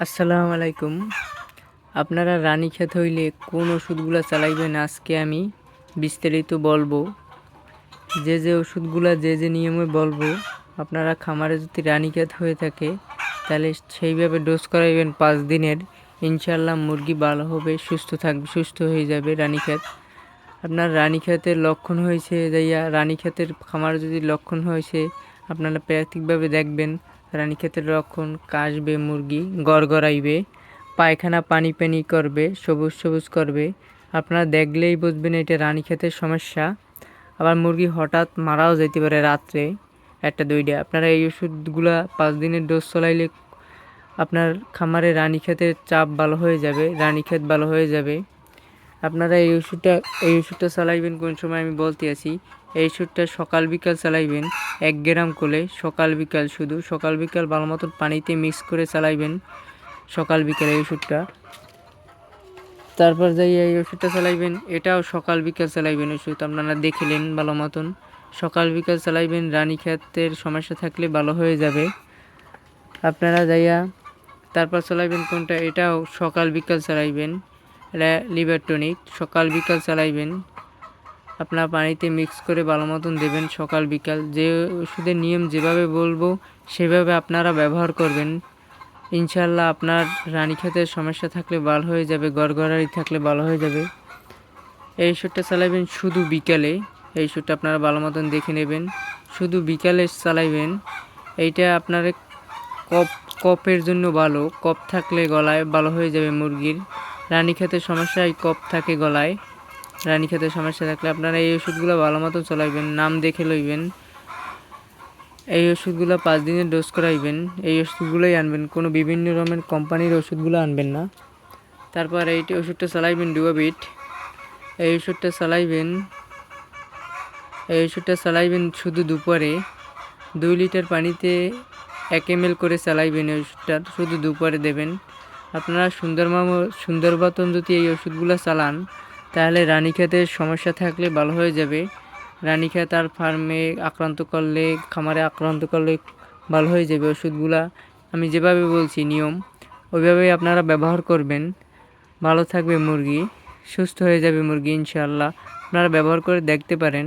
আসসালামু আলাইকুম। আপনারা রানীক্ষেত হইলে কোন ওষুধগুলা চালাইবেন আজকে আমি বিস্তারিত বলবো। যে ওষুধগুলা যে নিয়মে বলবো, আপনারা খামারে যদি রানীক্ষেত হয়ে থাকে তাহলে সেইভাবে ডোজ করাইবেন 5 দিনের। ইনশাআল্লাহ মুরগি ভালো হবে, সুস্থ হয়ে যাবে রানীক্ষেত। আপনার রানীক্ষেতের লক্ষণ হয়েছে রানীক্ষেতের খামার যদি লক্ষণ হয়েছে আপনারা প্রাকৃতিকভাবে দেখবেন। রানীক্ষেতের লক্ষণ কাশবে, মুরগি গড়গড়াইবে, পায়খানা পানি পানি করবে, সবুজ করবে। আপনারা দেখলেই বুঝবেন এটা রানীক্ষেতের সমস্যা। আবার মুরগি হঠাৎ মারাও যেতে পারে রাত্রে 1-2টা। আপনারা এই ওষুধগুলা 5 দিনের ডোজ চলাইলে আপনার খামারে রানীক্ষেতের চাপ ভালো হয়ে যাবে, রানীক্ষেত ভালো হয়ে যাবে। আপনারা এই ওষুধটা চালাইবেন কোন সময় আমি বলতে আছি। এই ওষুধটা সকাল বিকাল চালাইবেন 1 গ্রাম করে, সকাল বিকাল, শুধু সকাল বিকাল ভালো মতন পানিতে মিক্স করে চালাইবেন সকাল বিকাল এই ওষুধটা। তারপর এই ওষুধটা চালাইবেন, এটাও সকাল বিকাল চালাইবেন ওষুধ। আপনারা দেখিলেন ভালো মতন সকাল বিকাল চালাইবেন। রানীক্ষেতের সমস্যা থাকলে ভালো হয়ে যাবে। আপনারা তারপর চালাইবেন কোনটা, এটাও সকাল বিকাল চালাইবেন। এটা লিভার টনিক, সকাল বিকাল চালাইবেন। আপনার পানিতে মিক্স করে ভালো মতন দেবেন সকাল বিকাল। যে ওষুধের নিয়ম যেভাবে বলবো সেভাবে আপনারা ব্যবহার করবেন। ইনশাআল্লাহ আপনার রানীক্ষেতের সমস্যা থাকলে ভালো হয়ে যাবে, গড়গড়ানি থাকলে ভালো হয়ে যাবে। এই ওষুধটা চালাইবেন শুধু বিকালে। এই ওষুধটা আপনারা ভালো মতন দেখে নেবেন, শুধু বিকালে চালাইবেন। এইটা আপনার কফের জন্য ভালো। কফ থাকলে গলায় ভালো হয়ে যাবে মুরগির। রানীক্ষেতের সমস্যায় কফ থাকে গলায়। রানীক্ষেতের সমস্যা থাকলে আপনারা এই ওষুধগুলো ভালো মতো চালাইবেন, নাম দেখে লইবেন। এই ওষুধগুলো 5 দিনের ডোজ করাইবেন। এই ওষুধগুলোই আনবেন, কোনো বিভিন্ন রকমের কোম্পানির ওষুধগুলো আনবেন না। তারপর ওষুধটা চালাইবেন ডুয়াবিট। এই ওষুধটা চালাইবেন শুধু দুপুরে। 2 লিটার পানিতে 1 ml করে চালাইবেন। এই ওষুধটা শুধু দুপুরে দেবেন। আপনারা সুন্দরবন যদি এই ওষুধগুলো চালান তাহলে রানীক্ষেতের সমস্যা থাকলে ভালো হয়ে যাবে। রানীক্ষেত আর খামারে আক্রান্ত করলে ভালো হয়ে যাবে। ওষুধগুলা আমি যেভাবে বলছি নিয়ম, ওইভাবেই আপনারা ব্যবহার করবেন। ভালো থাকবে মুরগি, সুস্থ হয়ে যাবে মুরগি ইনশাআল্লাহ। আপনারা ব্যবহার করে দেখতে পারেন।